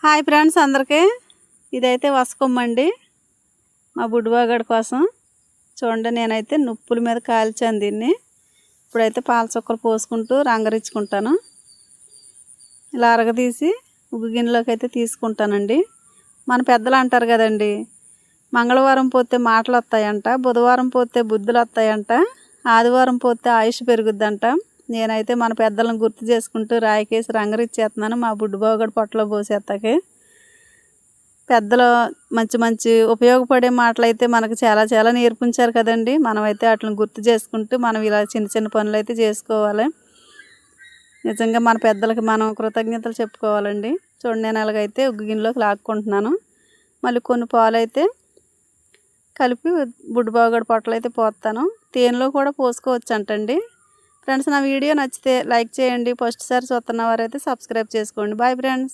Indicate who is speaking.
Speaker 1: Hi friends అందరికీ ఇదైతే వసకొమ్మండి మా బుడ్డిబాగాడి కోసం. చూడండి నేనైతే నుప్పుల మీద కాల్చాను దీన్ని. ఇప్పుడైతే పాల చుక్కలు పోసుకుంటూ రంగరించుకుంటాను. ఇలా అరగదీసి ఉగ్గు గిన్నెలోకి అయితే తీసుకుంటానండి. మన పెద్దలు అంటారు కదండి, మంగళవారం పోతే మాటలు వస్తాయంట, బుధవారం పోతే బుద్ధులు వస్తాయంట, ఆదివారం పోతే ఆయుష్ పెరుగుద్దంట. నేనైతే మన పెద్దలను గుర్తు చేసుకుంటూ రాయికేసి రంగరిచ్చేస్తున్నాను మా బుడ్డిబాగాడి పొట్టలో పోసేస్తాకి. పెద్దలు మంచి మంచి ఉపయోగపడే మాటలు అయితే మనకు చాలా చాలా నేర్పించారు కదండి. మనమైతే వాటిని గుర్తు చేసుకుంటూ మనం ఇలా చిన్న చిన్న పనులు అయితే చేసుకోవాలి. నిజంగా మన పెద్దలకి మనం కృతజ్ఞతలు చెప్పుకోవాలండి. చూడండి నేను అలాగైతే ఉగ్గు గిన్నెలోకి లాక్కుంటున్నాను. మళ్ళీ కొన్ని పాలు అయితే కలిపి బుడ్డిబాగాడి పొట్టలు అయితే పోస్తాను. తేనెలో కూడా పోసుకోవచ్చు అంటండి. ఫ్రెండ్స్, నా వీడియో నచ్చితే లైక్ చేయండి. ఫస్ట్ సారి చూస్తున్న వారైతే సబ్స్క్రైబ్ చేసుకోండి. Bye friends.